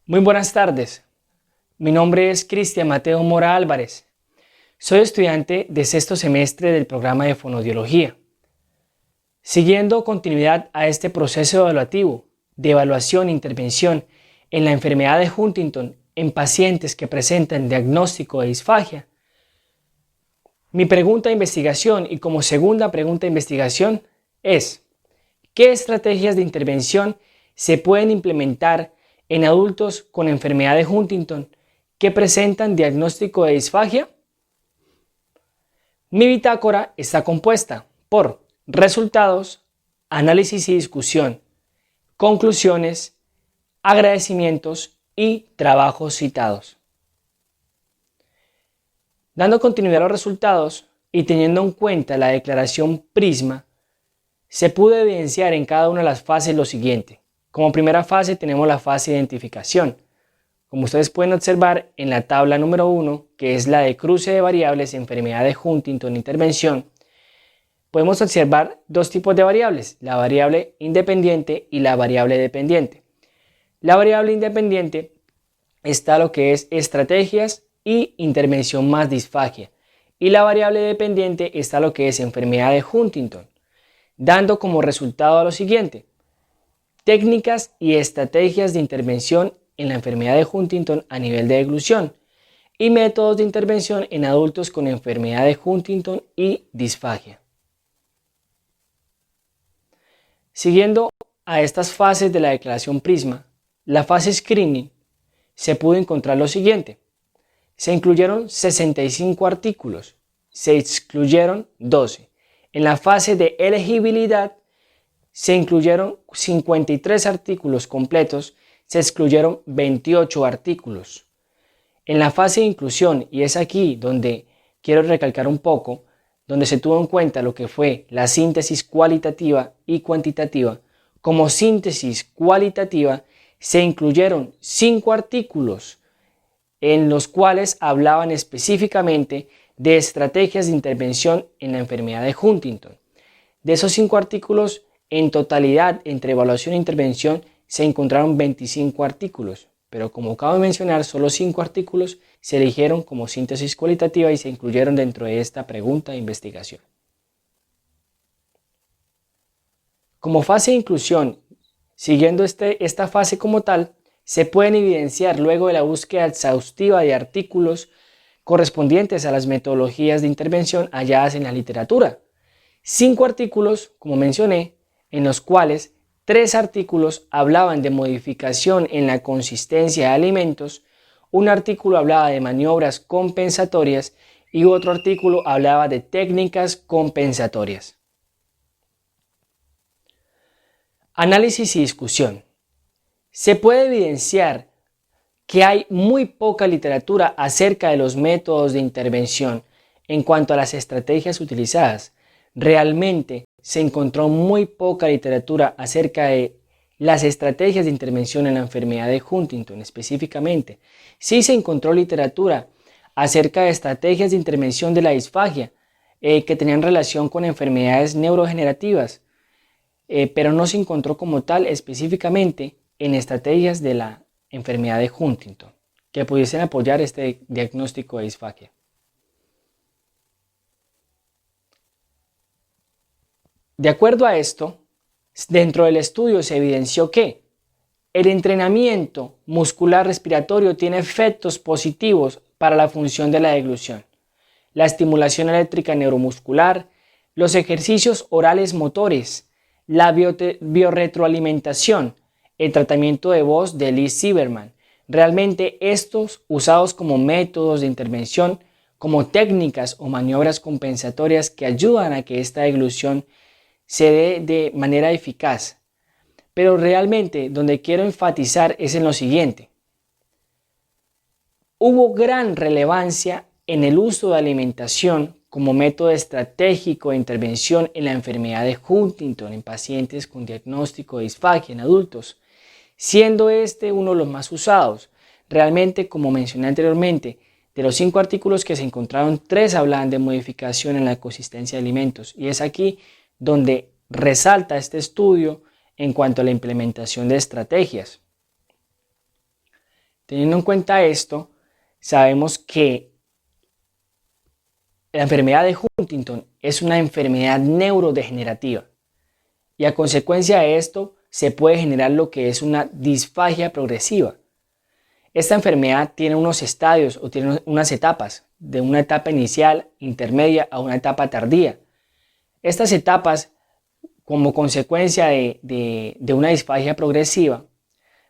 Muy buenas tardes. Mi nombre es Cristian Mateo Mora Álvarez. Soy estudiante de sexto semestre del programa de Fonoaudiología. Siguiendo continuidad a este proceso evaluativo de evaluación e intervención en la enfermedad de Huntington en pacientes que presentan diagnóstico de disfagia, mi pregunta de investigación y como segunda pregunta de investigación es: ¿qué estrategias de intervención se pueden implementar en adultos con enfermedad de Huntington que presentan diagnóstico de disfagia? Mi bitácora está compuesta por resultados, análisis y discusión, conclusiones, agradecimientos y trabajos citados. Dando continuidad a los resultados y teniendo en cuenta la declaración Prisma, se pudo evidenciar en cada una de las fases lo siguiente. Como primera fase tenemos la fase de identificación. Como ustedes pueden observar en la tabla número 1, que es la de cruce de variables, enfermedad de Huntington, intervención, podemos observar dos tipos de variables, la variable independiente y la variable dependiente. La variable independiente está lo que es estrategias y intervención más disfagia, y la variable dependiente está lo que es enfermedad de Huntington, dando como resultado a lo siguiente: técnicas y estrategias de intervención en la enfermedad de Huntington a nivel de deglución y métodos de intervención en adultos con enfermedad de Huntington y disfagia. Siguiendo a estas fases de la declaración Prisma, la fase Screening, se pudo encontrar lo siguiente: se incluyeron 65 artículos, se excluyeron 12. En la fase de elegibilidad se incluyeron 53 artículos completos, se excluyeron 28 artículos. En la fase de inclusión, y es aquí donde quiero recalcar un poco, donde se tuvo en cuenta lo que fue la síntesis cualitativa y cuantitativa, como síntesis cualitativa se incluyeron 5 artículos en los cuales hablaban específicamente de estrategias de intervención en la enfermedad de Huntington. De esos 5 artículos, en totalidad, entre evaluación e intervención, se encontraron 25 artículos, pero como acabo de mencionar, solo 5 artículos se eligieron como síntesis cualitativa y se incluyeron dentro de esta pregunta de investigación. Como fase de inclusión, siguiendo esta fase como tal, se pueden evidenciar luego de la búsqueda exhaustiva de artículos correspondientes a las metodologías de intervención halladas en la literatura. 5 artículos, como mencioné, en los cuales 3 artículos hablaban de modificación en la consistencia de alimentos, un artículo hablaba de maniobras compensatorias y otro artículo hablaba de técnicas compensatorias. Análisis y discusión. Se puede evidenciar que hay muy poca literatura acerca de los métodos de intervención en cuanto a las estrategias utilizadas. Realmente se encontró muy poca literatura acerca de las estrategias de intervención en la enfermedad de Huntington específicamente. Sí se encontró literatura acerca de estrategias de intervención de la disfagia que tenían relación con enfermedades neurodegenerativas, pero no se encontró como tal específicamente en estrategias de la enfermedad de Huntington que pudiesen apoyar este diagnóstico de disfagia. De acuerdo a esto, dentro del estudio se evidenció que el entrenamiento muscular respiratorio tiene efectos positivos para la función de la deglución, la estimulación eléctrica neuromuscular, los ejercicios orales motores, la biorretroalimentación, el tratamiento de voz de Liz Silverman. Realmente estos usados como métodos de intervención, como técnicas o maniobras compensatorias que ayudan a que esta deglución se dé de manera eficaz. Pero realmente donde quiero enfatizar es en lo siguiente: hubo gran relevancia en el uso de alimentación como método estratégico de intervención en la enfermedad de Huntington en pacientes con diagnóstico de disfagia en adultos, siendo este uno de los más usados. Realmente, como mencioné anteriormente, de los 5 artículos que se encontraron, 3 hablaban de modificación en la consistencia de alimentos, y es aquí donde resalta este estudio en cuanto a la implementación de estrategias. Teniendo en cuenta esto, sabemos que la enfermedad de Huntington es una enfermedad neurodegenerativa y a consecuencia de esto se puede generar lo que es una disfagia progresiva. Esta enfermedad tiene unos estadios o tiene unas etapas, de una etapa inicial, intermedia a una etapa tardía. Estas etapas, como consecuencia de una disfagia progresiva,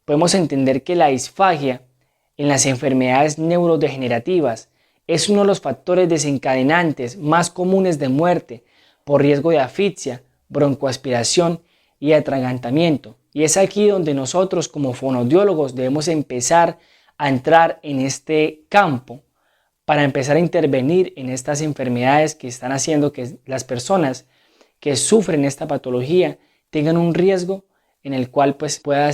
podemos entender que la disfagia en las enfermedades neurodegenerativas es uno de los factores desencadenantes más comunes de muerte por riesgo de asfixia, broncoaspiración y atragantamiento. Y es aquí donde nosotros como fonoaudiólogos debemos empezar a entrar en este campo para empezar a intervenir en estas enfermedades que están haciendo que las personas que sufren esta patología tengan un riesgo en el cual pues pueda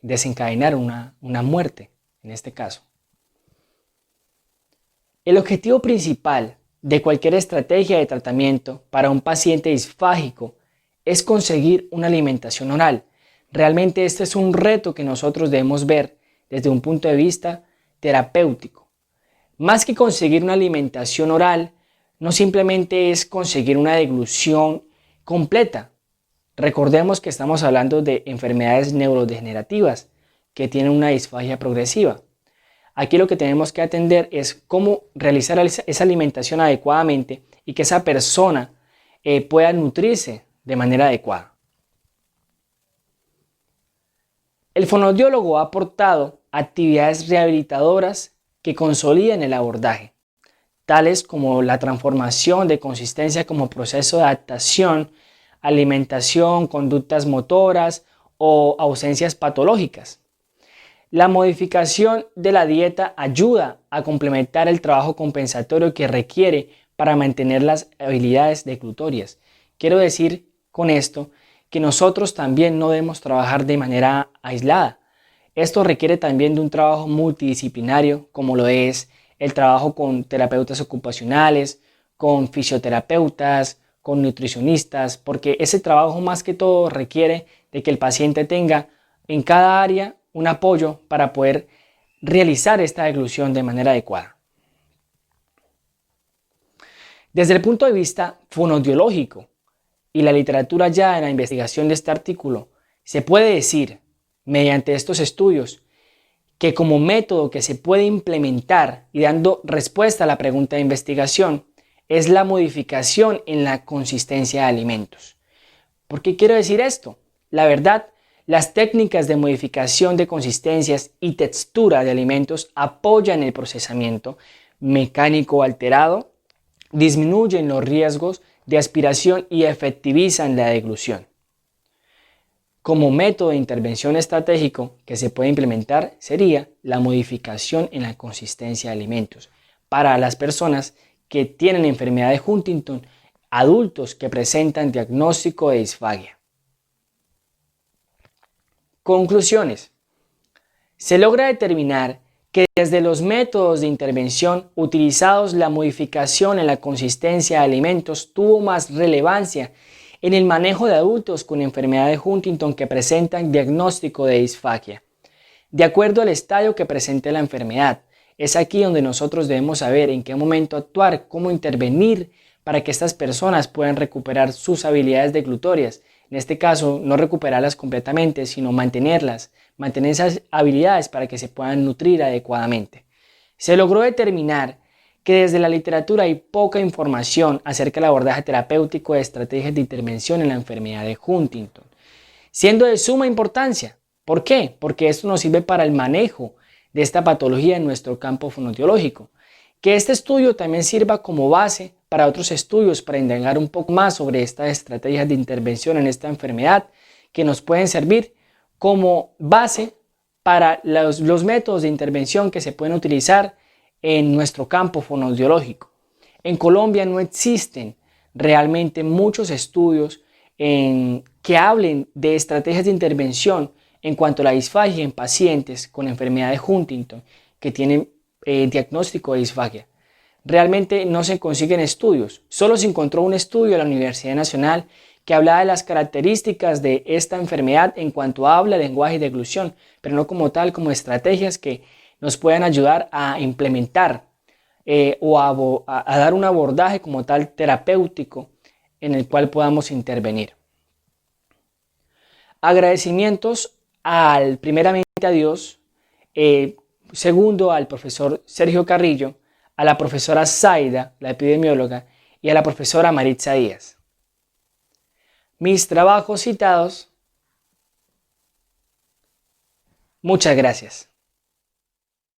desencadenar una muerte en este caso. El objetivo principal de cualquier estrategia de tratamiento para un paciente disfágico es conseguir una alimentación oral. Realmente este es un reto que nosotros debemos ver desde un punto de vista terapéutico. Más que conseguir una alimentación oral, no simplemente es conseguir una deglución completa. Recordemos que estamos hablando de enfermedades neurodegenerativas que tienen una disfagia progresiva. Aquí lo que tenemos que atender es cómo realizar esa alimentación adecuadamente y que esa persona pueda nutrirse de manera adecuada. El fonoaudiólogo ha aportado actividades rehabilitadoras que consoliden el abordaje, tales como la transformación de consistencia como proceso de adaptación, alimentación, conductas motoras o ausencias patológicas. La modificación de la dieta ayuda a complementar el trabajo compensatorio que requiere para mantener las habilidades deglutorias. Quiero decir con esto que nosotros también no debemos trabajar de manera aislada. Esto requiere también de un trabajo multidisciplinario, como lo es el trabajo con terapeutas ocupacionales, con fisioterapeutas, con nutricionistas, porque ese trabajo más que todo requiere de que el paciente tenga en cada área un apoyo para poder realizar esta deglución de manera adecuada. Desde el punto de vista fonoaudiológico y la literatura ya en la investigación de este artículo, se puede decir, mediante estos estudios, que como método que se puede implementar y dando respuesta a la pregunta de investigación, es la modificación en la consistencia de alimentos. ¿Por qué quiero decir esto? La verdad, las técnicas de modificación de consistencias y textura de alimentos apoyan el procesamiento mecánico alterado, disminuyen los riesgos de aspiración y efectivizan la deglución. Como método de intervención estratégico que se puede implementar sería la modificación en la consistencia de alimentos para las personas que tienen enfermedad de Huntington, adultos que presentan diagnóstico de disfagia. Conclusiones. Se logra determinar que desde los métodos de intervención utilizados la modificación en la consistencia de alimentos tuvo más relevancia en el manejo de adultos con enfermedad de Huntington que presentan diagnóstico de disfagia. De acuerdo al estadio que presente la enfermedad, es aquí donde nosotros debemos saber en qué momento actuar, cómo intervenir para que estas personas puedan recuperar sus habilidades deglutorias. En este caso, no recuperarlas completamente, sino mantener esas habilidades para que se puedan nutrir adecuadamente. Se logró determinar que desde la literatura hay poca información acerca del abordaje terapéutico de estrategias de intervención en la enfermedad de Huntington, siendo de suma importancia. ¿Por qué? Porque esto nos sirve para el manejo de esta patología en nuestro campo fonoaudiológico. Que este estudio también sirva como base para otros estudios para indagar un poco más sobre estas estrategias de intervención en esta enfermedad que nos pueden servir como base para los métodos de intervención que se pueden utilizar en nuestro campo fonoaudiológico. En Colombia no existen realmente muchos estudios que hablen de estrategias de intervención en cuanto a la disfagia en pacientes con enfermedad de Huntington que tienen diagnóstico de disfagia. Realmente no se consiguen estudios. Solo se encontró un estudio de la Universidad Nacional que hablaba de las características de esta enfermedad en cuanto a habla, lenguaje y deglución, pero no como tal, como estrategias que nos puedan ayudar a implementar a dar un abordaje como tal terapéutico en el cual podamos intervenir. Agradecimientos primeramente a Dios, segundo al profesor Sergio Carrillo, a la profesora Zaida, la epidemióloga, y a la profesora Maritza Díaz. Mis trabajos citados. Muchas gracias.